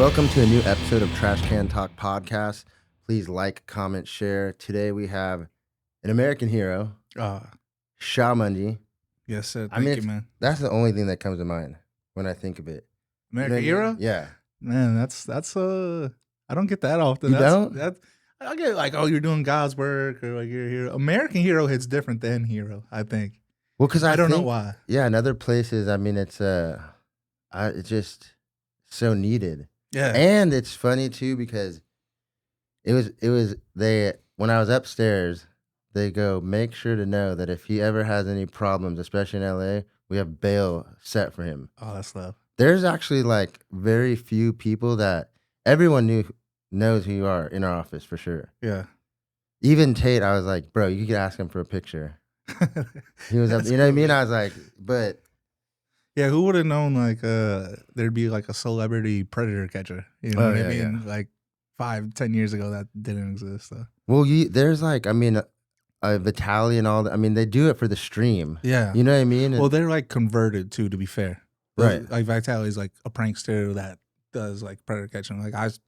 Welcome to a new episode of Trash Can Talk Podcast. Please like, comment, share. Today we have an American hero, Shau Mundy. Yes, sir. Thank you, man. That's the only thing that comes to mind when I think of it. American hero? Yeah. Man, that's I don't get that often. You don't? I get like, oh, you're doing God's work, or like you're a hero. American hero hits different than hero, I think. Well, because I don't know think, why. Yeah, in other places, I mean, it's just so needed. Yeah. And it's funny too because when I was upstairs, they go, make sure to know that if he ever has any problems, especially in LA, we have bail set for him. Oh, that's love. There's actually like very few people that everyone knows who you are in our office for sure. Yeah. Even Tate, I was like, bro, you could ask him for a picture. He was up, you know what I mean? I was like, but yeah, who would have known like there'd be like a celebrity predator catcher? You know what I mean? Yeah. Like 5-10 years ago that didn't exist. So. Well, there's like, I mean, Vitaly and all that. I mean, they do it for the stream. Yeah. You know what I mean? Well, they're like converted too, to be fair. Right. Like Vitaly's like a prankster that does like predator catching. Like I was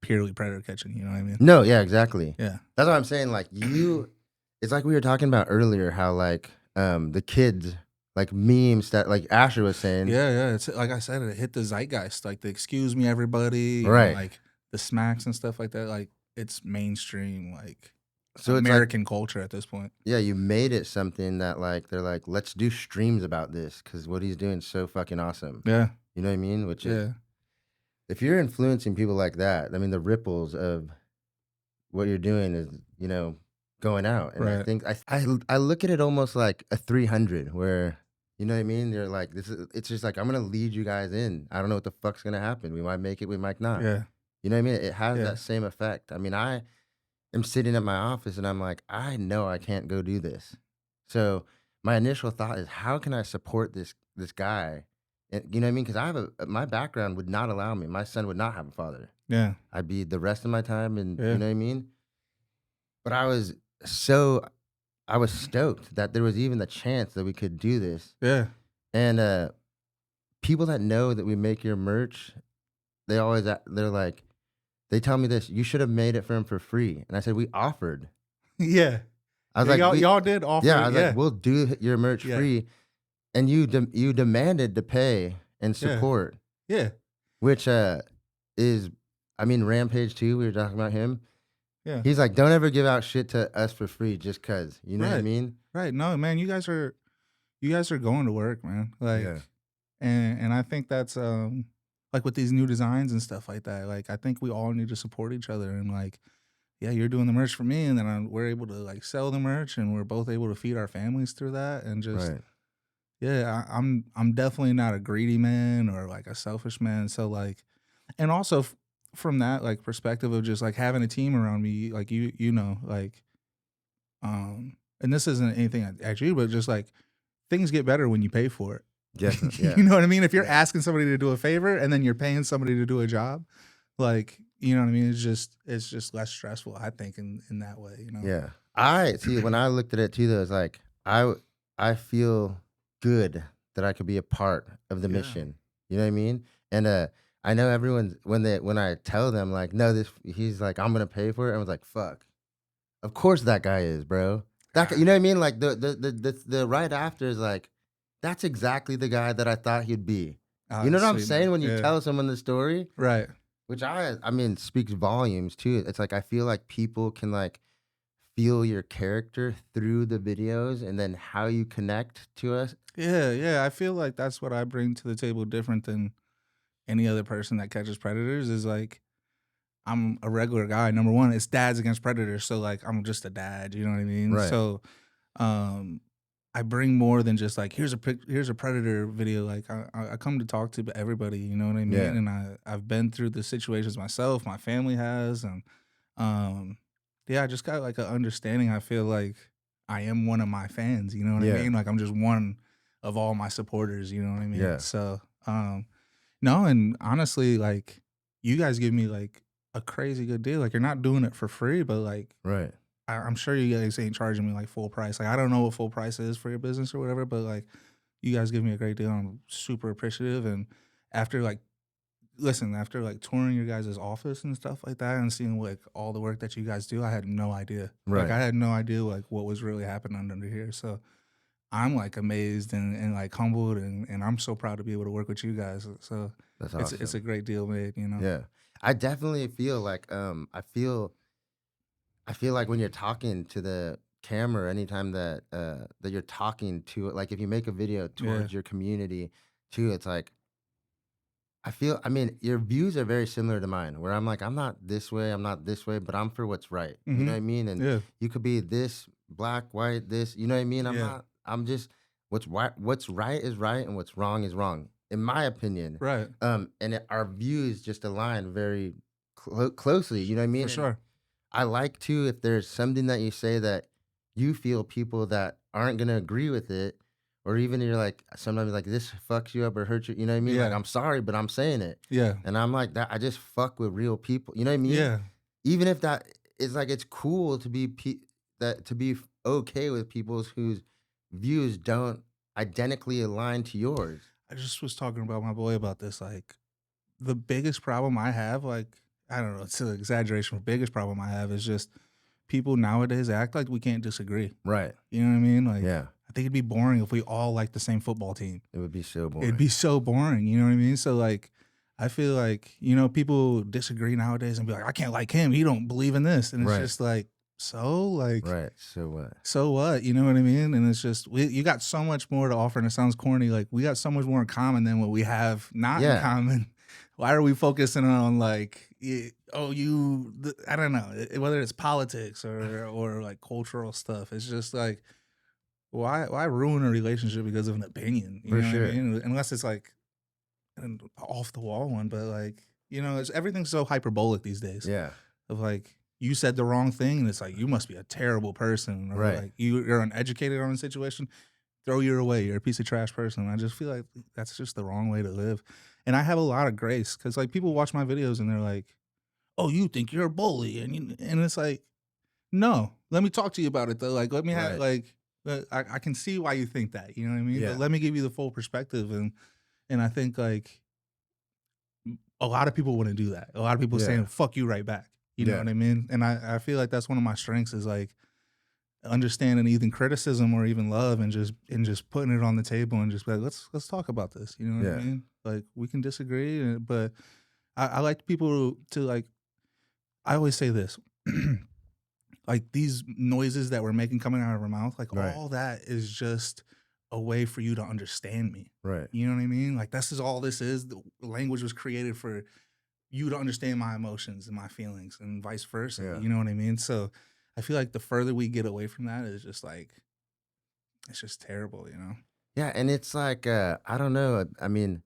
purely predator catching, you know what I mean? No, yeah, exactly. Yeah. That's what I'm saying. Like it's like we were talking about earlier, how like the kids, like memes that like Asher was saying. Yeah. It's like I said, it hit the zeitgeist. Like the excuse me everybody. Right. And like the smacks and stuff like that. Like it's mainstream, like so American it's like, culture at this point. Yeah, you made it something that like they're like, let's do streams about this because what he's doing is so fucking awesome. Yeah. You know what I mean? Which is, if you're influencing people like that, I mean, the ripples of what you're doing is, you know, going out. And Right. I think I look at it almost like a 300 where, you know what I mean? They're like, it's just like, I'm going to lead you guys in. I don't know what the fuck's going to happen. We might make it, we might not. Yeah. You know what I mean? It has that same effect. I mean, I am sitting at my office and I'm like, I know I can't go do this. So my initial thought is, how can I support this guy? And, you know what I mean? Because my background would not allow me. My son would not have a father. Yeah. I'd be the rest of my time, and you know what I mean? But I was stoked that there was even the chance that we could do this. Yeah. And people that know that we make your merch, they're like, they tell me this, you should have made it for him for free. And I said, we offered. Yeah. I was like, y'all did offer. Yeah, I was like, we'll do your merch free. And you demanded to pay and support. Yeah. Which is, I mean, Rampage too, we were talking about him. Yeah. He's like, don't ever give out shit to us for free just cause. You know what I mean? Right. No, man, you guys are going to work, man. Like, and I think that's like with these new designs and stuff like that. Like, I think we all need to support each other. And like, yeah, you're doing the merch for me, and then we're able to like sell the merch, and we're both able to feed our families through that, and just I'm definitely not a greedy man or like a selfish man. So like, and also from that like perspective of just like having a team around me, like you know, like, and this isn't anything at you, but just like things get better when you pay for it. Definitely. Yeah. You know what I mean? If you're asking somebody to do a favor and then you're paying somebody to do a job, like, you know what I mean? It's just less stressful, I think, in that way, you know? Yeah. I see when I looked at it too, though, it's like I feel good that I could be a part of the mission. You know what I mean? And I know everyone's when I tell them like, no, he's like, I'm gonna pay for it. I was like, fuck. Of course that guy is, bro. That guy, you know what I mean? Like the right after is like, that's exactly the guy that I thought he'd be. You know what I'm saying? When you tell someone the story? Right. Which I mean speaks volumes too. It's like I feel like people can like feel your character through the videos and then how you connect to us. Yeah. I feel like that's what I bring to the table different than any other person that catches predators is like, I'm a regular guy. Number one, it's dads against predators. So like, I'm just a dad, you know what I mean? Right. So, I bring more than just like, here's a predator video. Like I come to talk to everybody, you know what I mean? Yeah. And I've been through the situations myself, my family has. And, I just got like an understanding. I feel like I am one of my fans, you know what I mean? Like I'm just one of all my supporters, you know what I mean? Yeah. So, no, and honestly, like you guys give me like a crazy good deal. Like you're not doing it for free, but like, Right. I'm sure you guys ain't charging me like full price. Like I don't know what full price is for your business or whatever, but like you guys give me a great deal. I'm super appreciative. And after like listen, after like touring your guys' office and stuff like that and seeing like all the work that you guys do, I had no idea. Like Right. I had no idea like what was really happening under here. So I'm like amazed and like humbled and I'm so proud to be able to work with you guys. So That's it's a awesome. great deal made, you know. Yeah. I definitely feel like I feel like when you're talking to the camera, anytime that you're talking to it, like if you make a video Yeah. towards your community too, it's like I mean, your views are very similar to mine, where I'm like, I'm not this way, I'm not this way, but I'm for what's right. You know Mhm. what I mean? And Yeah. you could be this, black, white, this, you know what I mean? Yeah. I'm just what's right is right and what's wrong is wrong, in my opinion. Right. Our views just align very closely, you know what I For mean? And sure. I like to, if there's something that you say that you feel people that aren't gonna agree with it, or even you're like sometimes like this fucks you up or hurts you, you know what I mean? Like Yeah. I'm sorry, but I'm saying it. Yeah. And I'm like that I just fuck with real people. You know what I mean? Yeah. Even if that is like it's cool to be okay with people's whose views don't identically align to yours. I just was talking about my boy about this. Like the biggest problem I have, like, I don't know, it's an exaggeration. The biggest problem I have is just people nowadays act like we can't disagree. Right. You know what I mean? Like, Yeah. I think it'd be boring if we all like the same football team. It would be so It'd boring. be so boring. You know what I mean? So like, I feel like, you know, people disagree nowadays and be like, I can't like him. He don't believe in this. And it's Right. just like, so like, Right. So what? so what? You know what I mean? And it's just you got so much more to offer, and it sounds corny. Like we got so much more in common than what we have not in Yeah. common. Why are we focusing on like I don't know whether it's politics or like cultural stuff. It's just like why ruin a relationship because of an opinion? You For know what I sure. mean? Unless it's like an off the wall one, but like you know, it's everything's so hyperbolic these days Yeah. of like you said the wrong thing and it's like you must be a terrible person or Right. like you're uneducated on a situation, throw you away, you're a piece of trash person. I just feel like that's just the wrong way to live. And I have a lot of grace because like people watch my videos and they're like, oh, you think you're a bully, and it's like, no, let me talk to you about it though, like let me have Right. like I can see why you think that, you know what I mean, Yeah. but let me give you the full perspective. And I think like a lot of people wouldn't do that. A lot of people Yeah. saying "fuck you" right back. You know Yeah. what I mean? And I feel like that's one of my strengths is like understanding even criticism or even love and just putting it on the table and just be like, let's talk about this. You know what I Yeah. mean? Like we can disagree, but I like people to like. I always say this. Like these noises that we're making coming out of our mouth, like Right. all that is just a way for you to understand me. Right. You know what I mean? Like this is all this is. The language was created for you to understand my emotions and my feelings and vice versa. Yeah. You know what I mean? So I feel like the further we get away from that, it's just like it's just terrible, you know? Yeah, and it's like, I don't know, I mean,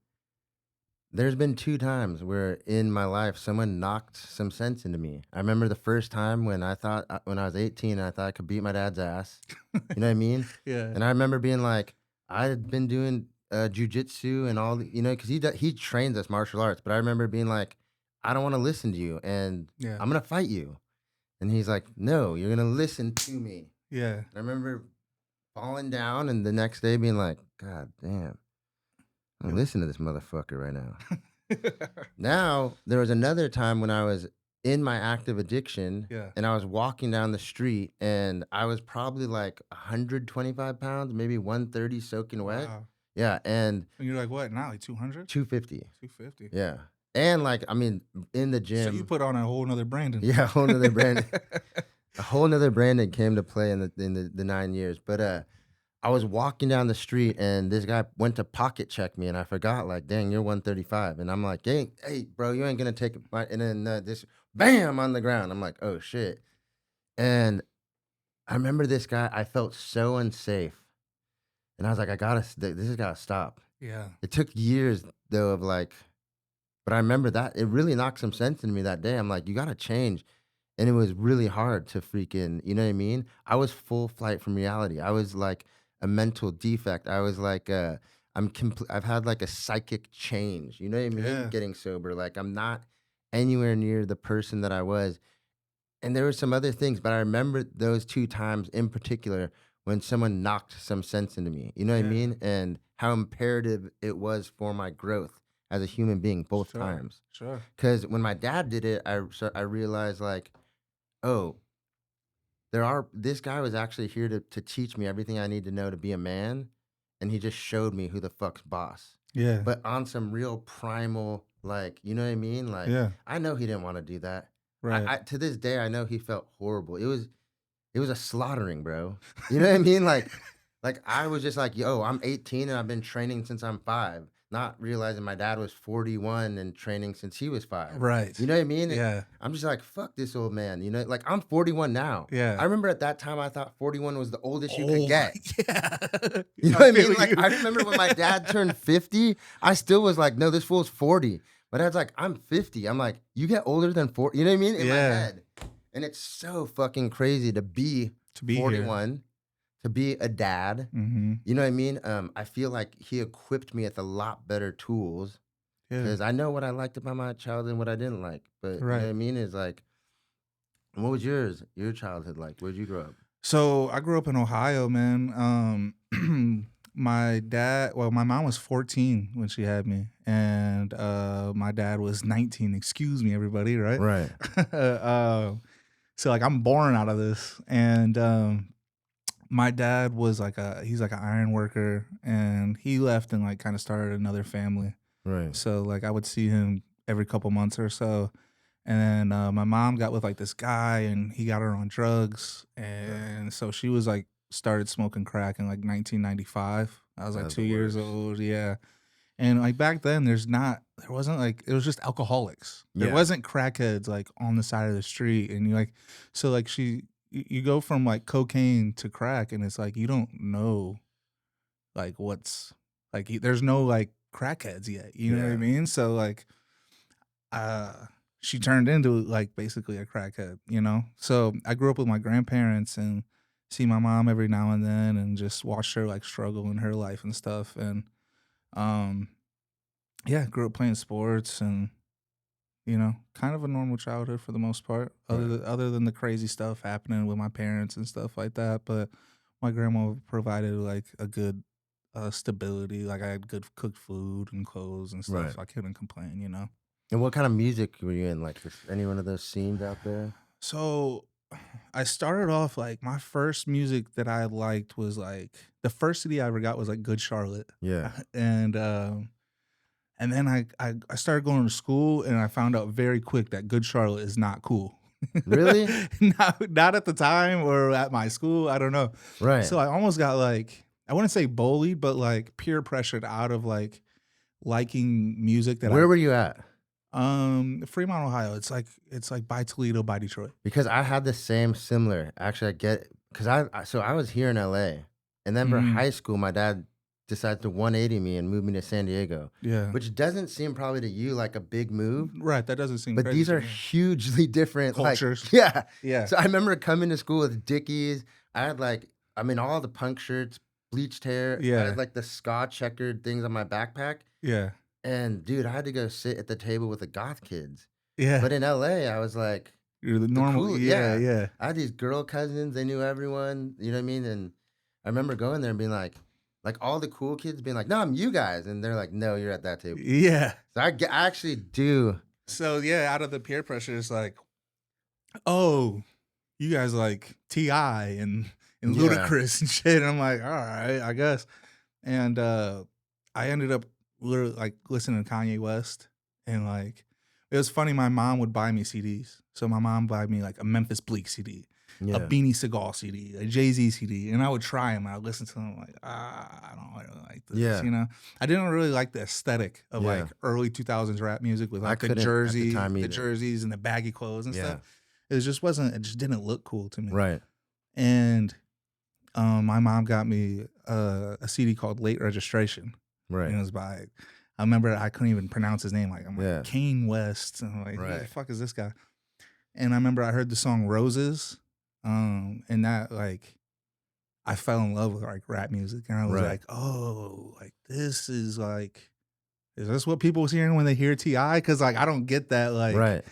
there's been 2 times where in my life someone knocked some sense into me. I remember the first time when when I was 18, I thought I could beat my dad's ass. You know what I mean? Yeah. And I remember being like, I had been doing, jujitsu and all the, you know, because he trains us martial arts, but I remember being like, "I don't wanna listen to you, and Yeah. I'm gonna fight you." And he's like, "No, you're gonna listen to me." Yeah. I remember falling down and the next day being like, "God damn, I'm listening to this motherfucker right now." Now, there was another time when I was in my active addiction Yeah. and I was walking down the street and I was probably like 125 pounds, maybe 130 soaking wet. Wow. Yeah, and And you're like, what now? Like 200? 250. 250. Yeah. And like, I mean, in the So you gym, put on a whole nother Brandon. yeah, a whole nother Brandon came to play in the 9 years. But I was walking down the street and this guy went to pocket check me and I forgot, like, dang, you're 135. And I'm like, hey, bro, you ain't gonna take my, and then this bam on the ground. I'm like, oh shit. And I remember this guy, I felt so unsafe. And I was like, this has gotta stop. Yeah. It took years though of like, but I remember that it really knocked some sense into me that day. I'm like, you gotta change. And it was really hard to freaking, you know what I mean? I was full flight from reality. I was like a mental defect. I was like, I've had like a psychic change. You know what I mean? Yeah. Getting sober. Like I'm not anywhere near the person that I was. And there were some other things, but I remember those 2 times in particular when someone knocked some sense into me. You know what I Yeah. mean? And how imperative it was for my growth as a human being both Sure. times. Sure. Because when my dad did it, I realized like, oh, this guy was actually here to teach me everything I need to know to be a man, and he just showed me who the fuck's boss. Yeah. But on some real primal, like, you know what I mean? Like, Yeah. I know he didn't want to do that. Right. I to this day, I know he felt horrible. It was a slaughtering, bro. You know what I mean? Like I was just like, yo, I'm 18 and I've been training since I'm 5, not realizing my dad was 41 and training since he was 5. Right. You know what I mean? Yeah. I'm just like, fuck this old man. You know, like I'm 41 now. Yeah. I remember at that time I thought 41 was the oldest you could Oh, get. yeah. You know what I feel mean? Like you. I remember when my dad turned 50, I still was like, no, this fool's 40. My dad's like, I'm 50. I'm like, you get older than 40. You know what I mean? In my Yeah. head. And it's so fucking crazy to be here. 41, to be a dad. Mm-hmm. You know what I mean? I feel like he equipped me with a lot better tools Yeah. because I know what I liked about my childhood and what I didn't like. But you know what I mean? Is like, what was your childhood like? Where'd you grow up? So I grew up in Ohio, man. My mom was 14 when she had me, and my dad was 19. Excuse me, everybody, right? Right. So like I'm born out of this, and my dad was he's like an iron worker, and he left and like kind of started another family. Right. So like I would see him every couple months or so. And then my mom got with like this guy, and he got her on drugs, and so she was like started smoking crack in like 1995. I was like That's 2 the years worst. old, yeah. And like back then, there wasn't like it was just alcoholics. There Yeah. wasn't crackheads like on the side of the street, and you go from like cocaine to crack, and it's like you don't know like what's like there's no like crackheads yet. You know what I Yeah. mean? So like she turned into like basically a crackhead, you know? So I grew up with my grandparents and see my mom every now and then and just watch her like struggle in her life and stuff. And yeah, grew up playing sports and kind of a normal childhood for the most part, other than the crazy stuff happening with my parents and stuff like that. But my grandma provided like a good stability. Like I had good cooked food and clothes and stuff. Right. So I couldn't complain, you know? And what kind of music were you in? Like, any one of those scenes out there? So I started off like my first music that I liked was like the first CD I ever got was like Good Charlotte. Yeah. And then I started going to school and I found out very quick that Good Charlotte is not cool. Really? not at the time or at my school. I don't know. Right. So I almost got like, I wouldn't say bullied, but like peer pressured out of like liking music that Where were you at? Fremont, Ohio. It's like by Toledo, by Detroit. Because I had the similar. Actually, I get because I was here in LA, and then for high school, my dad decided to 180 me and move me to San Diego. Yeah, which doesn't seem probably to you like a big move, right? That doesn't seem. But crazy these are hugely different cultures. Like, yeah, yeah. So I remember coming to school with Dickies. I had all the punk shirts, bleached hair. Yeah, I had like the ska checkered things on my backpack. Yeah. And dude, I had to go sit at the table with the goth kids. Yeah. But in LA, I was like, you're the normal. Cool, yeah. I had these girl cousins. They knew everyone. You know what I mean? And I remember going there and being like all the cool kids being like, no, I'm you guys. And they're like, no, you're at that table. Yeah. So I actually do. So yeah, out of the peer pressure, it's like, oh, you guys like T.I. and Ludacris and shit. And I'm like, all right, I guess. And I ended up literally like listening to Kanye West, and like it was funny. My mom would buy me CDs, so my mom buy me like a Memphis Bleak CD, a Beanie Seagal CD, a Jay-Z CD, and I would try them. I would listen to them like, I don't really like this. Yeah. You know, I didn't really like the aesthetic of like early 2000s rap music with like the jerseys and the baggy clothes and stuff. It just wasn't. It just didn't look cool to me. Right. And my mom got me a CD called Late Registration. Right. And it was by, I remember I couldn't even pronounce his name. Like, I'm like, Kane West. And I'm like, who the fuck is this guy? And I remember I heard the song Roses. And that, like, I fell in love with like rap music. And I was like, oh, like, this is like, is this what people was hearing when they hear T.I.? Because, like, I don't get that, like,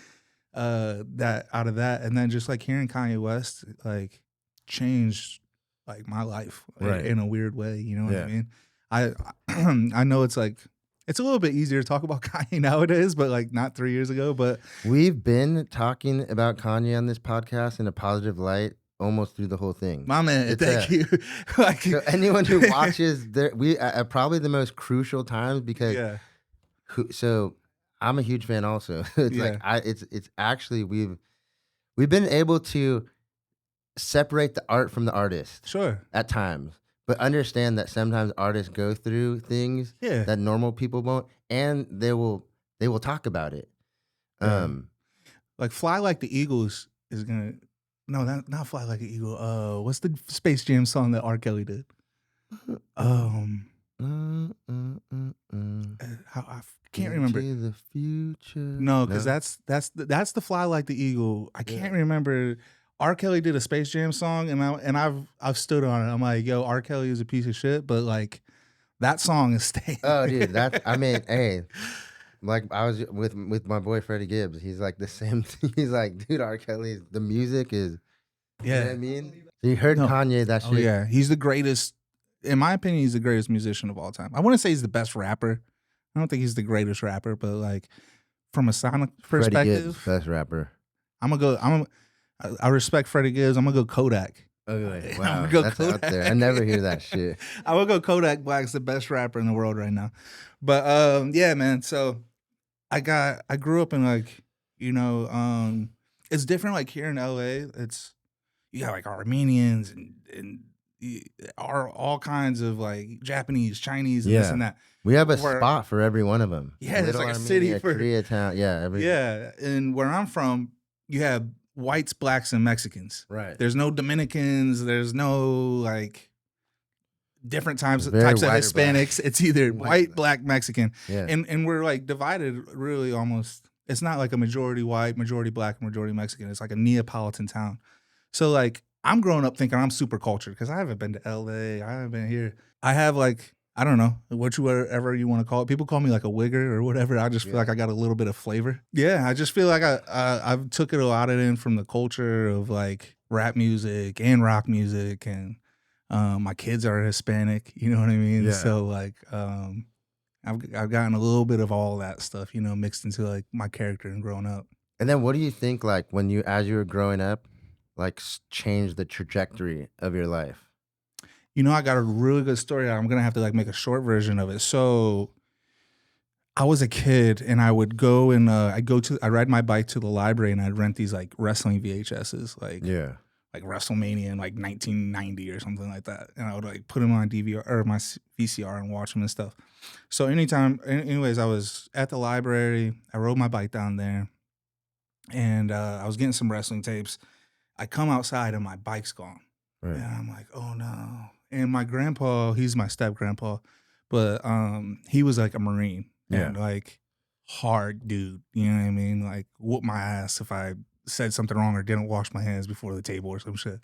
that out of that. And then just like hearing Kanye West, like, changed like my life in a weird way. You know what I mean? I know it's like it's a little bit easier to talk about Kanye nowadays, but like not 3 years ago. But We've been talking about Kanye on this podcast in a positive light almost through the whole thing. my man, It's thank you. Like, so anyone who watches, we at probably the most crucial times because yeah, so I'm a huge fan also. It's yeah, like it's actually we've been able to separate the art from the artist sure, at times, but understand that sometimes artists go through things yeah, that normal people won't, and they will talk about it. yeah. Like Fly Like the Eagles is gonna. No, not Fly Like an Eagle. What's the Space Jam song that R. Kelly did? Um, I can't remember. Into the future. No, because that's the Fly Like the Eagle. I can't remember. R. Kelly did a Space Jam song, and I've stood on it. I'm like, yo, R. Kelly is a piece of shit, but like that song is staying. Oh, dude, I mean, hey, like I was with my boy Freddie Gibbs. He's like the same thing. He's like, dude, R. Kelly's the music is. You know what I mean? So you heard Kanye that shit. Oh yeah, he's the greatest. In my opinion, he's the greatest musician of all time. I wouldn't say he's the best rapper. I don't think he's the greatest rapper, but like from a sonic Freddie perspective, Gibbs, best rapper. I respect Freddie Gibbs. I'm gonna go Kodak. Okay, I'm wow, gonna go that's Kodak. out there. I never hear that shit. I would go Kodak Black's the best rapper in the world right now. But yeah, man. So I grew up in like, it's different like here in LA. It's you got like Armenians and are all kinds of like Japanese, Chinese, and this and that. We have a spot for every one of them. Yeah, there's like a city for Koreatown. Yeah, yeah. And where I'm from, you have whites, blacks, and Mexicans. Right. There's no Dominicans. There's no like different types of Hispanics. It's either white, black, Mexican. Yeah. And we're like divided really almost. It's not like a majority white, majority black, majority Mexican. It's like a Neapolitan town. So like I'm growing up thinking I'm super cultured because I haven't been to LA. I haven't been here. I have like, I don't know, whatever you want to call it. People call me like a wigger or whatever. I just feel like I got a little bit of flavor. Yeah, I just feel like I've took it a lot of in from the culture of like rap music and rock music, and my kids are Hispanic. You know what I mean? Yeah. So like I've gotten a little bit of all that stuff, mixed into like my character and growing up. And then what do you think like when as you were growing up, like changed the trajectory of your life? I got a really good story. I'm gonna have to like make a short version of it. So I was a kid and I would go and I'd ride my bike to the library and I'd rent these like wrestling VHSs, like WrestleMania in like 1990 or something like that. And I would like put them on DVR or my VCR and watch them and stuff. So anyways, I was at the library. I rode my bike down there and I was getting some wrestling tapes. I come outside and my bike's gone. Right. And I'm like, oh no. And my grandpa, he's my step grandpa, but he was like a Marine and like hard dude. You know what I mean? Like whoop my ass if I said something wrong or didn't wash my hands before the table or some shit.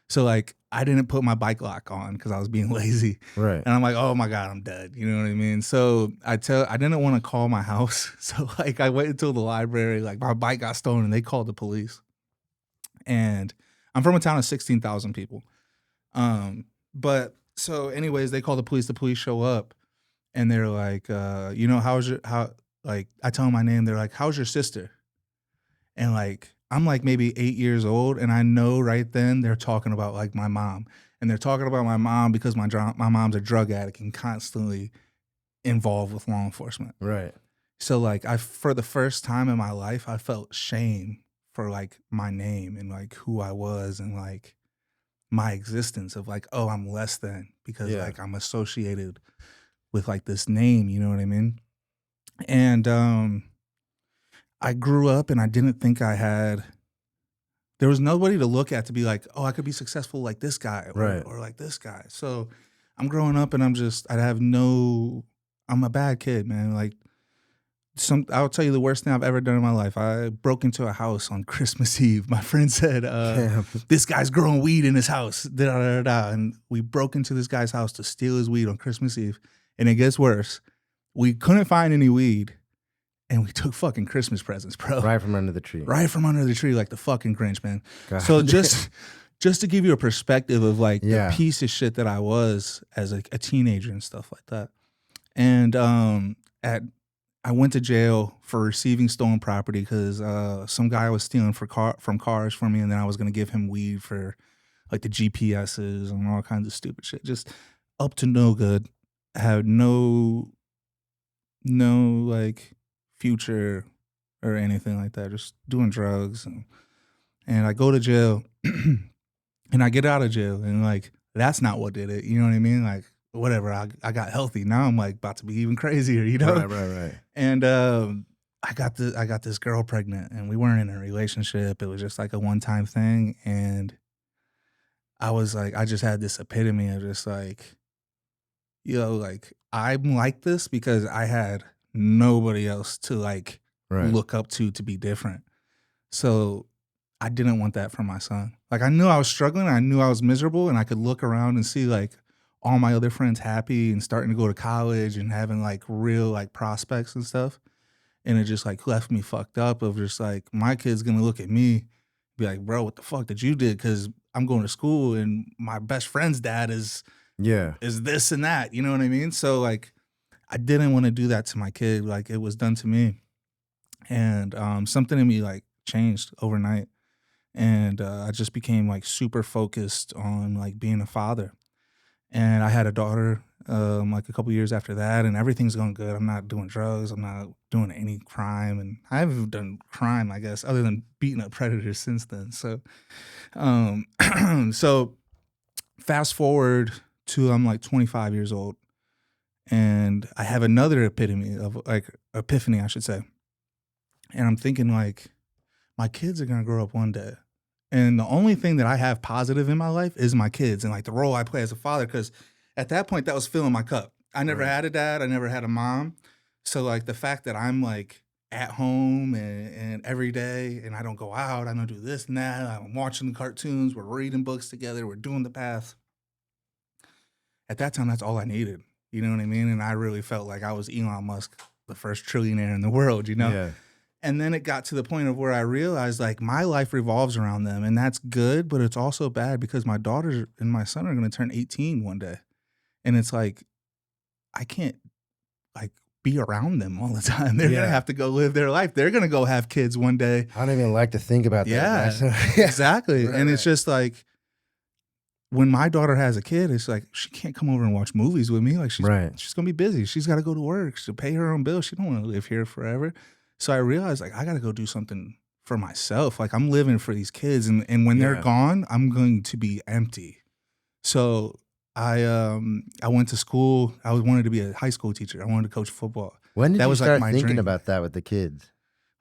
So like I didn't put my bike lock on because I was being lazy. Right. And I'm like, oh my God, I'm dead. You know what I mean? So I didn't want to call my house. So like I waited until the library, like my bike got stolen and they called the police. And I'm from a town of 16,000 people. But so anyways, they call the police show up and they're like, I tell them my name. They're like, how's your sister? And like, I'm like maybe 8 years old. And I know right then they're talking about like my mom, and they're talking about my mom because my mom's a drug addict and constantly involved with law enforcement. Right. So like for the first time in my life, I felt shame for like my name and like who I was and like my existence of like, oh, I'm less than because like I'm associated with like this name, you know what I mean? And I grew up and I didn't think there was nobody to look at to be like, oh, I could be successful like this guy or like this guy. So I'm growing up and I'm a bad kid, man. Like I'll tell you the worst thing I've ever done in my life. I broke into a house on Christmas Eve. My friend said, this guy's growing weed in his house. And we broke into this guy's house to steal his weed on Christmas Eve. And it gets worse. We couldn't find any weed. And we took fucking Christmas presents, bro. Right from under the tree. Right from under the tree, like the fucking Grinch, man. God. So just to give you a perspective of like the piece of shit that I was as a teenager and stuff like that. And at I went to jail for receiving stolen property because some guy was stealing from cars for me, and then I was gonna give him weed for like the GPSs and all kinds of stupid shit. Just up to no good. Had no like future or anything like that. Just doing drugs and I go to jail and I get out of jail and like that's not what did it. You know what I mean? Like whatever. I got healthy. Now I'm like about to be even crazier, you know? Right. And I got this girl pregnant and we weren't in a relationship. It was just like a one-time thing. And I was like, I just had this epitome of just like, like I'm like this because I had nobody else to like Right. look up to be different. So I didn't want that for my son. Like I knew I was struggling, I knew I was miserable, and I could look around and see like all my other friends happy and starting to go to college and having like real like prospects and stuff. And it just like left me fucked up of just like my kid's gonna look at me, be like, bro, what the fuck did you did? Cause I'm going to school and my best friend's dad is Yeah. this and that. You know what I mean? So like I didn't want to do that to my kid. Like it was done to me. And something in me like changed overnight. And I just became like super focused on like being a father. And I had a daughter like a couple years after that, and everything's going good. I'm not doing drugs. I'm not doing any crime, and I haven't done crime, I guess, other than beating up predators since then. So, so fast forward to I'm like 25 years old, and I have another epiphany, I should say. And I'm thinking like, my kids are gonna grow up one day. And the only thing that I have positive in my life is my kids and like the role I play as a father. Cause at that point that was filling my cup. I never had a dad. I never had a mom. So like the fact that I'm like at home and every day and I don't go out, I don't do this and that. I'm watching the cartoons. We're reading books together. We're doing the path. At that time, that's all I needed. You know what I mean? And I really felt like I was Elon Musk, the first trillionaire in the world, you know? Yeah. And then it got to the point of where I realized like my life revolves around them, and that's good, but it's also bad because my daughter and my son are going to turn 18 one day. And it's like, I can't like be around them all the time. They're going to have to go live their life. They're going to go have kids one day. I don't even like to think about that. Yeah, exactly. Right, and it's just like, when my daughter has a kid, it's like, she can't come over and watch movies with me. Like she's going to be busy. She's got to go to work. She'll pay her own bills. She don't want to live here forever. So I realized like I got to go do something for myself. Like I'm living for these kids, and when they're gone, I'm going to be empty. So I went to school. I wanted to be a high school teacher. I wanted to coach football. When did that you was start like my thinking dream. about that with the kids?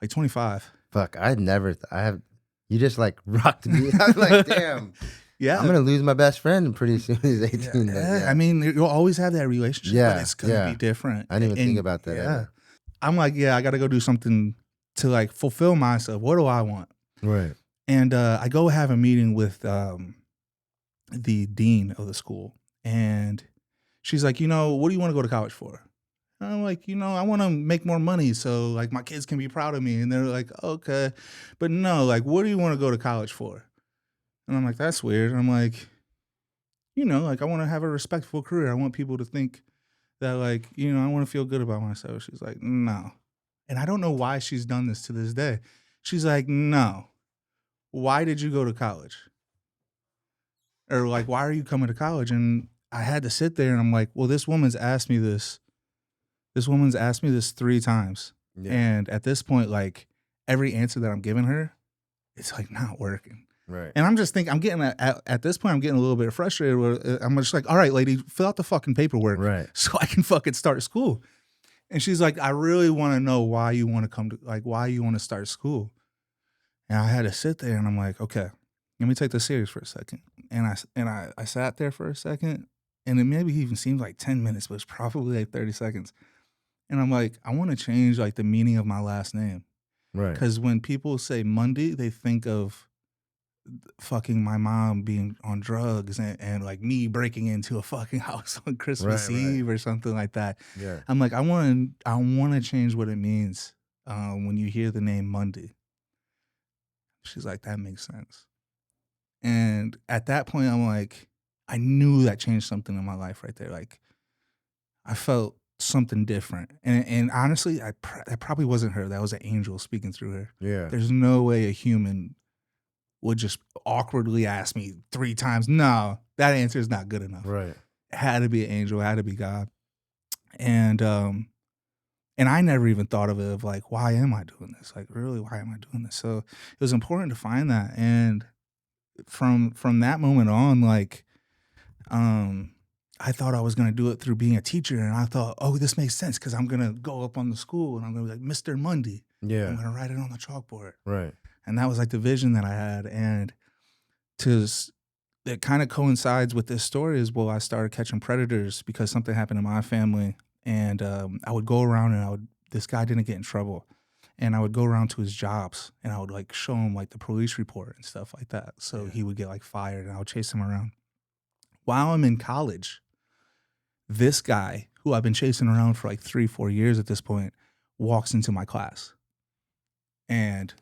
Like 25. Fuck, you just like rocked me. I was like, damn. Yeah, I'm gonna lose my best friend pretty soon. He's 18. Yeah. I mean, you'll always have that relationship, but it's gonna be different. I didn't even think about that. Yeah. I'm like, I got to go do something to like fulfill myself. What do I want? Right. And I go have a meeting with the dean of the school, and she's like, what do you want to go to college for? And I'm like, I want to make more money so like my kids can be proud of me. And they're like, okay, but no, like, what do you want to go to college for? And I'm like, that's weird. And I'm like, like I want to have a respectful career. I want people to think that like, I want to feel good about myself. She's like, no. And I don't know why she's done this to this day. She's like, no. Why did you go to college? Or like, why are you coming to college? And I had to sit there and I'm like, well, this woman's asked me this. This woman's asked me this 3 times. Yeah. And at this point, like every answer that I'm giving her, it's like not working. Right. And I'm just thinking, I'm getting at this point, I'm getting a little bit frustrated. I'm just like, all right, lady, fill out the fucking paperwork so I can fucking start school. And she's like, I really want to know why you want to why you want to start school. And I had to sit there and I'm like, okay, let me take this serious for a second. And I sat there for a second, and it maybe even seemed like 10 minutes, but it's probably like 30 seconds. And I'm like, I want to change like the meaning of my last name. Right. Because when people say Mundy, they think of fucking my mom being on drugs and like me breaking into a fucking house on Christmas Eve or something like that. Yeah. I'm like, I want to change what it means when you hear the name Mundy. She's like, that makes sense. And at that point, I'm like, I knew that changed something in my life right there. Like I felt something different. And honestly, that probably wasn't her. That was an angel speaking through her. Yeah. There's no way a human would just awkwardly ask me 3 times. No, that answer is not good enough. Right. It had to be an angel, it had to be God. And I never even thought of it of like, why am I doing this? Like, really, why am I doing this? So it was important to find that. And from that moment on, like, I thought I was gonna do it through being a teacher, and I thought, oh, this makes sense because I'm gonna go up on the school and I'm gonna be like Mr. Mundy. I'm Yeah. gonna write it on the chalkboard. Right. And that was like the vision that I had. And it kind of coincides with this story is, well, I started catching predators because something happened in my family. And I would go around and this guy didn't get in trouble. And I would go around to his jobs and I would like show him like the police report and stuff like that. So he would get like fired and I would chase him around. While I'm in college, this guy who I've been chasing around for like 3-4 years at this point walks into my class. And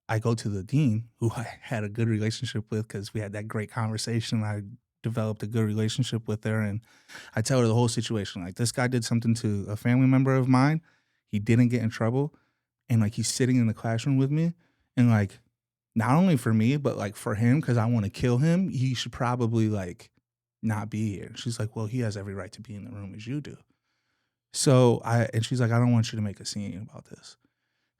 I go to the dean, who I had a good relationship with because we had that great conversation. I developed a good relationship with her, and I tell her the whole situation. Like, this guy did something to a family member of mine. He didn't get in trouble, and like he's sitting in the classroom with me, and like not only for me, but like for him because I want to kill him. He should probably like not be here. She's like, well, he has every right to be in the room as you do. So she's like, I don't want you to make a scene about this.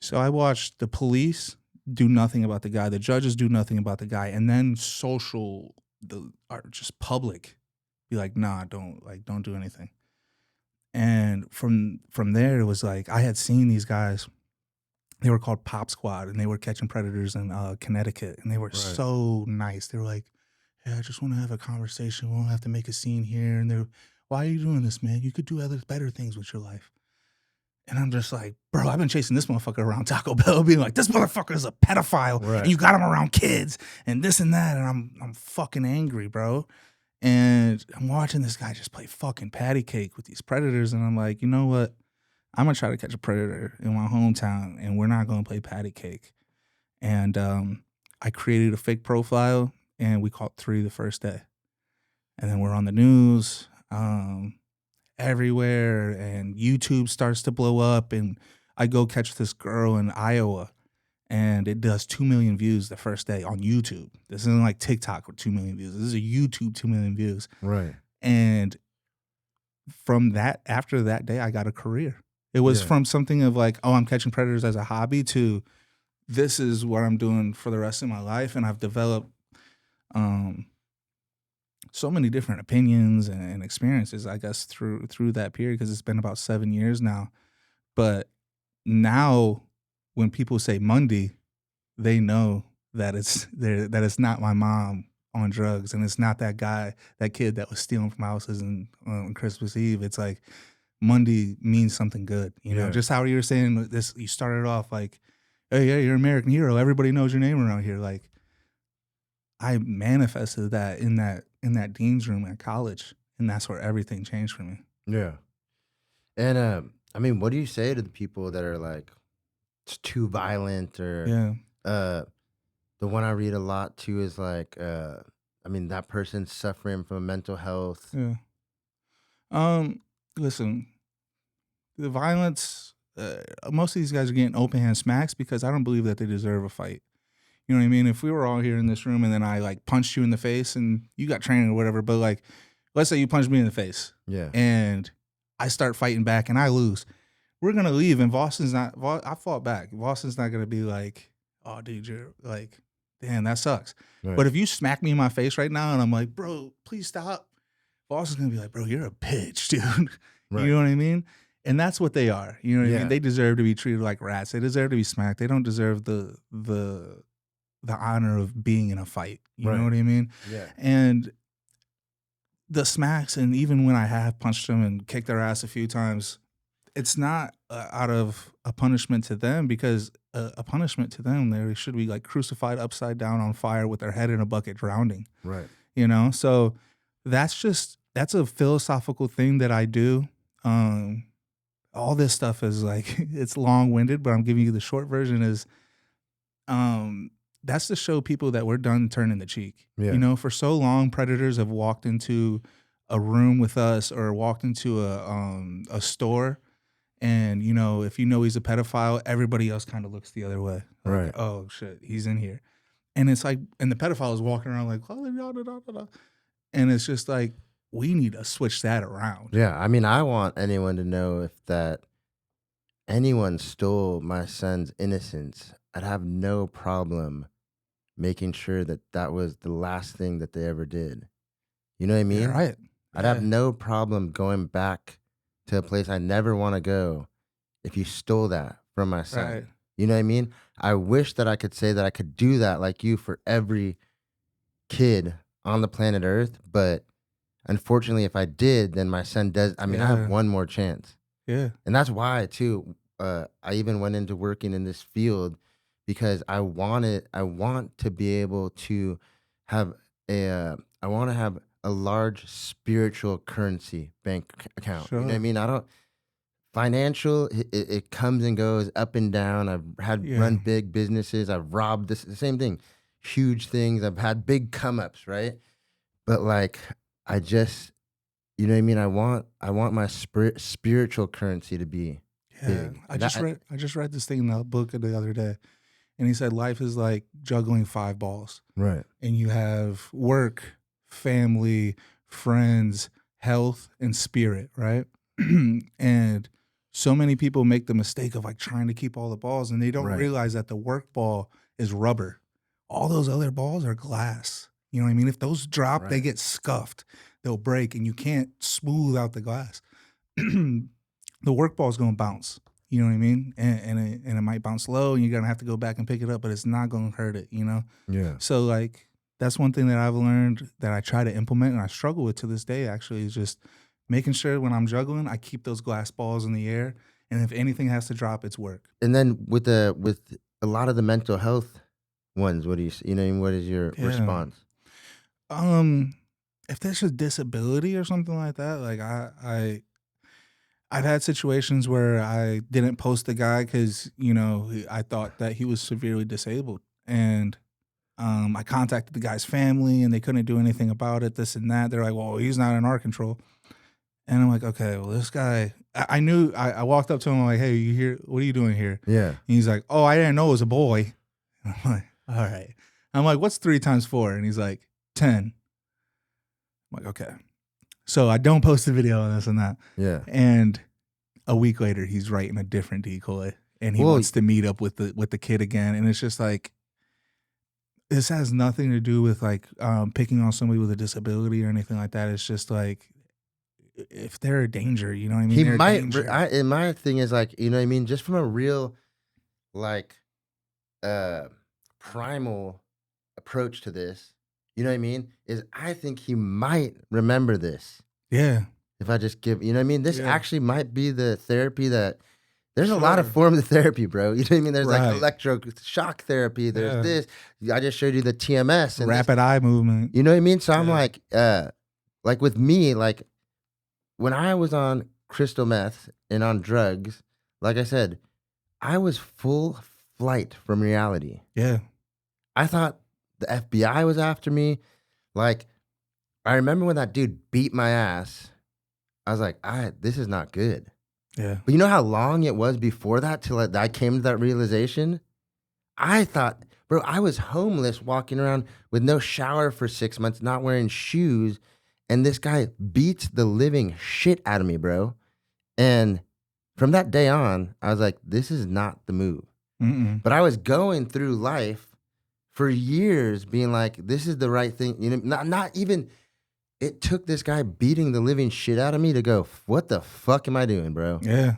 So I watched the police do nothing about the guy, the judges do nothing about the guy, and then just public be like, nah, don't do anything. And from there, it was like I had seen these guys. They were called Pop Squad, and they were catching predators in Connecticut, and they were so nice. They were like, hey, I just want to have a conversation. We don't have to make a scene here. And they're, why are you doing this, man? You could do better things with your life. And I'm just like, bro, I've been chasing this motherfucker around Taco Bell, being like, this motherfucker is a pedophile, and you got him around kids, and this and that, and I'm fucking angry, bro. And I'm watching this guy just play fucking patty cake with these predators, and I'm like, you know what? I'm gonna try to catch a predator in my hometown, and we're not gonna play patty cake. And I created a fake profile, and we caught 3 the first day, and then we're on the news. Everywhere, and YouTube starts to blow up, and I go catch this girl in Iowa, and it does 2 million views the first day on YouTube. This isn't like TikTok with 2 million views. This is a YouTube 2 million views. Right. And from that, after that day, I got a career. It was from something of like, oh, I'm catching predators as a hobby to this is what I'm doing for the rest of my life. And I've developed so many different opinions and experiences, I guess, through that period, because it's been about 7 years now. But now when people say Mundy, they know that it's not my mom on drugs, and it's not that kid that was stealing from houses on Christmas Eve. It's like Mundy means something good, you know. Just how you were saying this, you started off like, hey, yeah, you're an American hero. Everybody knows your name around here. Like, I manifested that in that dean's room at college, and that's where everything changed for me. Yeah. And I mean, what do you say to the people that are like, it's too violent, or the one I read a lot too is like, I mean, that person's suffering from mental health. Yeah. Listen, the violence, most of these guys are getting open hand smacks because I don't believe that they deserve a fight. You know what I mean? If we were all here in this room and then I like punched you in the face and you got training or whatever, but like, let's say you punched me in the face, and I start fighting back and I lose, we're gonna leave, and I fought back. Boston's not gonna be like, oh, dude, you're like, damn, that sucks. Right. But if you smack me in my face right now and I'm like, bro, please stop, Boston's gonna be like, bro, you're a bitch, dude. You know what I mean? And that's what they are. You know what I mean? They deserve to be treated like rats. They deserve to be smacked. They don't deserve the honor of being in a fight. You know what I mean? Yeah. And the smacks, and even when I have punched them and kicked their ass a few times, it's not out of a punishment to them, because a punishment to them, they should be like crucified upside down on fire with their head in a bucket drowning. Right. You know? So that's a philosophical thing that I do. All this stuff is like, it's long-winded, but I'm giving you the short version is, that's to show people that we're done turning the cheek. You know, for so long, predators have walked into a room with us or walked into a store, and if he's a pedophile, everybody else kind of looks the other way, like, Right. oh shit, he's in here. And it's like, and the pedophile is walking around like, oh, da, da, da, da, da. And it's just like, we need to switch that around. Yeah. I mean, I want anyone to know if that anyone stole my son's innocence, I'd have no problem making sure that that was the last thing that they ever did. You know what I Yeah, mean? right. I'd have Yeah, no problem going back to a place I never want to go if you stole that from my right. son. You know what I mean? I wish that I could say that I could do that like you for every kid on the planet Earth, but unfortunately, if I did, then my son does. I mean, I have Yeah, one more chance. yeah, And that's why too, I even went into working in this field because I want to be able to have I want to have a large spiritual currency bank account. You know what I sure. mean? I don't financial, it comes and goes up and down. I've had run Yeah, big businesses. I've robbed this, the same thing, huge things. I've had big come ups, right? But like, I just, you know what I mean? I want my spiritual currency to be yeah. big. I And just read I just read this thing in the book the other day, and he said life is like juggling five balls, right, and you have work, family, friends, health, and spirit, right? And so many people make the mistake of like trying to keep all the balls, and they don't right, realize that the work ball is rubber. All those other balls are glass. You know what I mean? If those drop, they right. get scuffed, they'll break, and you can't smooth out the glass. The work ball is going to bounce. You know what I mean? And it might bounce low, and you're gonna have to go back and pick it up, but it's not gonna hurt it. Yeah. So like that's one thing that I've learned that I try to implement and I struggle with to this day actually is just making sure when I'm juggling, I keep those glass balls in the air. And if anything has to drop, it's work. And then with a lot of the mental health ones, what do you know? What I mean? What is your Yeah. response? Um if there's a disability or something like that, like I've had situations where I didn't post the guy because, I thought that he was severely disabled. And I contacted the guy's family and they couldn't do anything about it, this and that. They're like, well, he's not in our control. And I'm like, okay, well, this guy, I knew, I walked up to him, I'm like, hey, you here? What are you doing here? Yeah. And he's like, oh, I didn't know it was a boy. And I'm like, all right. I'm like, what's 3 times 4? And he's like, 10. I'm like, okay. So I don't post the video on this and that. Yeah. And a week later, he's writing a different decoy and he Well, wants to meet up with the kid again. And it's just like, this has nothing to do with like picking on somebody with a disability or anything like that. It's just like if they're a danger, you know what I mean? he They're a might. danger. And my thing is like, you know what I mean? Just from a real, like, uh, primal approach to this, you know what I mean? Is I think he might remember this Yeah, if I just give, you know what I mean? This yeah, actually might be the therapy that there's a lot of sure, forms of therapy, bro. You know what I mean? There's like right, electroshock therapy. There's yeah. this. I just showed you the TMS and this. Rapid eye movement. You know what I mean? So I'm Yeah, like with me, like when I was on crystal meth and on drugs, like I said, I was full flight from reality. yeah, I thought the FBI was after me. Like, I remember when that dude beat my ass. I was like, this is not good. yeah, But you know how long it was before that till I came to that realization? I thought, bro, I was homeless walking around with no shower for 6 months, not wearing shoes. And this guy beats the living shit out of me, bro. And from that day on, I was like, this is not the move. mm-mm. But I was going through life for years being like, this is the right thing. You know, not even, it took this guy beating the living shit out of me to go, what the fuck am I doing, bro? Yeah.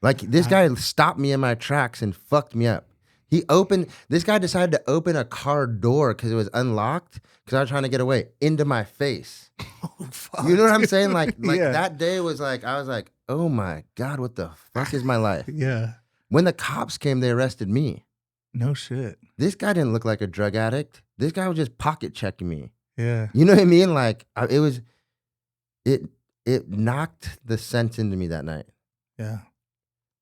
Like, this I, guy stopped me in my tracks and fucked me up. This guy decided to open a car door because it was unlocked because I was trying to get away into my face. oh fuck. You know what I'm saying? Like Yeah, that day was like, I was like, oh my God, what the fuck is my life? yeah. When the cops came, they arrested me. No shit. This guy didn't look like a drug addict. This guy was just pocket checking me. Yeah, You know what I mean? Like it knocked the sense into me that night. yeah,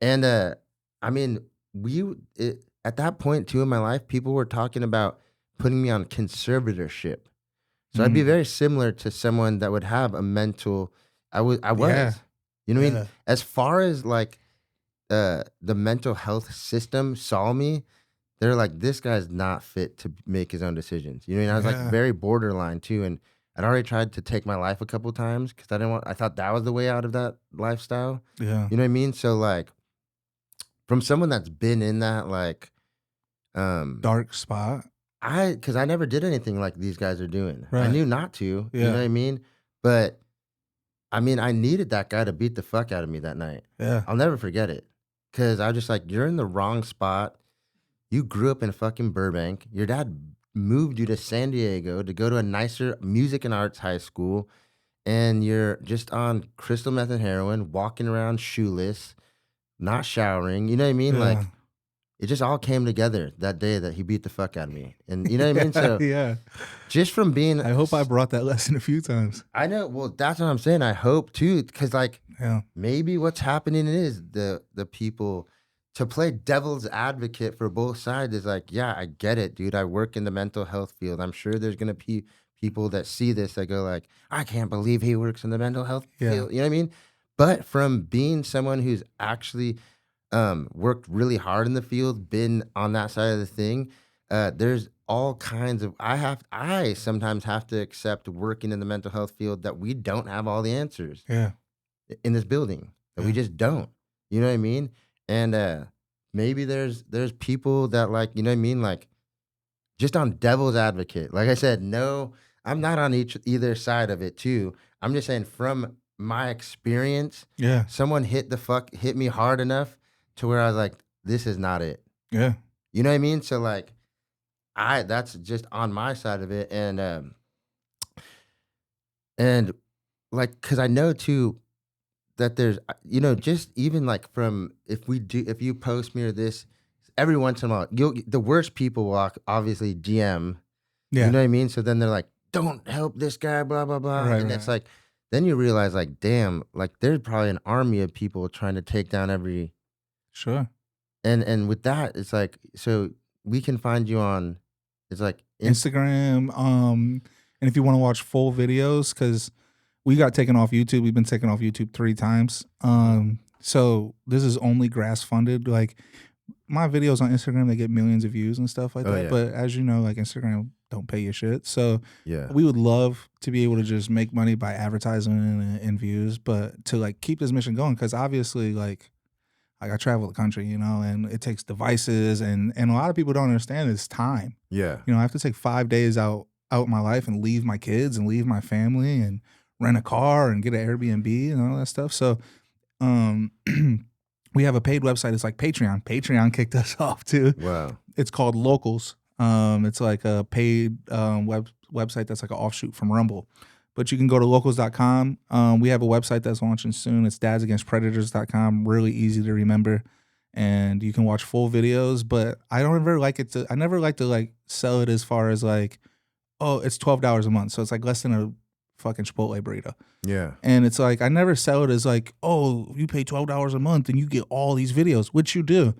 And I mean, at that point too in my life, people were talking about putting me on conservatorship. So I'd be very similar to someone that would have a mental. I was. Yeah. You know what I mean? As far as like the mental health system saw me, they're like, this guy's not fit to make his own decisions. You know what I mean? I was like very borderline too, and I'd already tried to take my life a couple times because I thought that was the way out of that lifestyle. Yeah. You know what I mean? So like, from someone that's been in that like dark spot. Because I never did anything like these guys are doing. I Right. knew not to. Yeah. You know what I mean? But I mean, I needed that guy to beat the fuck out of me that night. Yeah. I'll never forget it. Because I was just like, you're in the wrong spot. You grew up in fucking Burbank. Your dad moved you to San Diego to go to a nicer music and arts high school. And you're just on crystal meth and heroin, walking around shoeless, not showering. You know what I mean? Like, it just all came together that day that he beat the fuck out of me. And you know what I mean? So yeah. just from being, I hope I brought that lesson a few times. I know. Well, that's what I'm saying. I hope too, because like maybe what's happening is the people, to play devil's advocate for both sides is like, yeah, I get it, dude. I work in the mental health field. I'm sure there's gonna be people that see this that go like, I can't believe he works in the mental health field. You know what I mean? But from being someone who's actually worked really hard in the field, been on that side of the thing, there's all kinds of, I sometimes have to accept working in the mental health field that we don't have all the answers in this building, that we just don't, you know what I mean? And maybe there's people that like, you know what I mean? Like just on devil's advocate, like I said, no, I'm not on either side of it too. I'm just saying from my experience, someone hit me hard enough to where I was like, this is not it. Yeah. You know what I mean? So like, that's just on my side of it. And like, cause I know too that there's, you know, just even like from, if you post me or this, every once in a while, the worst people will obviously DM, you know what I mean? So then they're like, don't help this guy, blah, blah, blah. Right, and it's like, then you realize like, damn, like there's probably an army of people trying to take down every. Sure. And with that, it's like, so we can find you on, it's like Instagram. And if you want to watch full videos, because we got taken off YouTube. We've been taken off YouTube 3 times. So this is only grass funded. Like my videos on Instagram, they get millions of views and stuff like that. Yeah. But as you know, like Instagram don't pay you shit. So we would love to be able to just make money by advertising and views, but to like keep this mission going, because obviously like I travel the country, you know, and it takes devices, and a lot of people don't understand it's time. Yeah. You know, I have to take 5 days out my life and leave my kids and leave my family and rent a car and get an Airbnb and all that stuff. So we have a paid website. It's like Patreon. Patreon kicked us off too. Wow. It's called Locals. It's like a paid website that's like an offshoot from Rumble. But you can go to locals.com. We have a website that's launching soon. It's dadsagainstpredators.com. Really easy to remember. And you can watch full videos. But I never like to like sell it as far as like, oh, it's $12 a month. So it's like less than a fucking Chipotle burrito. Yeah. And it's like, I never sell it as like, oh, you pay $12 a month and you get all these videos, which you do.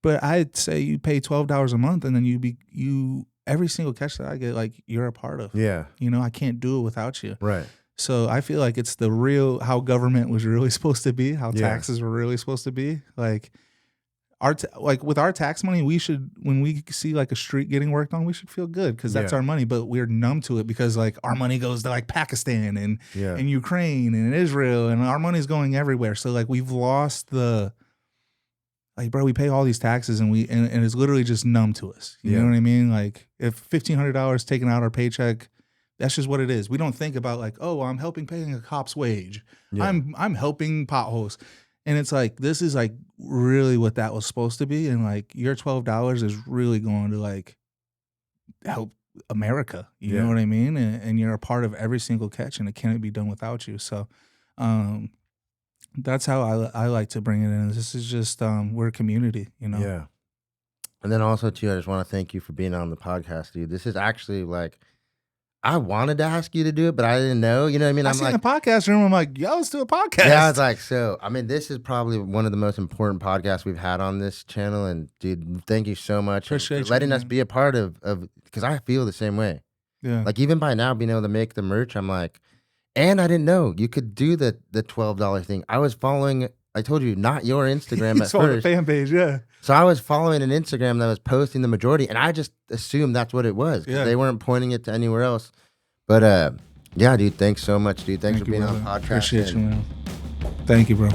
But I'd say you pay $12 a month and then you every single catch that I get, like, you're a part of. Yeah. You know, I can't do it without you. Right. So I feel like it's the real, how government was really supposed to be, how taxes were really supposed to be. Like, like with our tax money, we should, when we see like a street getting worked on, we should feel good because that's our money. But we're numb to it because like our money goes to like Pakistan and Ukraine and Israel, and our money's going everywhere. So like we've lost the, like, bro, we pay all these taxes and and it's literally just numb to us. You know what I mean? Like if $1,500 taken out our paycheck, that's just what it is. We don't think about like, oh, I'm helping paying a cop's wage. Yeah. I'm helping potholes. And it's like, this is like really what that was supposed to be. And like your $12 is really going to like help America. You know what I mean? And you're a part of every single catch, and it can't be done without you. So that's how I like to bring it in. This is just, we're a community, you know? Yeah. And then also too, I just want to thank you for being on the podcast, dude. This is actually like, I wanted to ask you to do it, but I didn't know. You know what I mean? I'm like, in the podcast room, I'm like, yo, let's do a podcast. Yeah, I was like, so, I mean, this is probably one of the most important podcasts we've had on this channel. And dude, thank you so much for letting us be a part of, because I feel the same way. Yeah. Like even by now being able to make the merch, I'm like, and I didn't know you could do the $12 thing. I was following, I told you, not your Instagram at saw the first. fan page, yeah. So I was following an Instagram that was posting the majority, and I just assumed that's what it was because Yeah. they weren't pointing it to anywhere else. But yeah, dude, thanks so much, dude. Thanks for you, being on brother. the podcast. Appreciate you, man. Thank you, bro.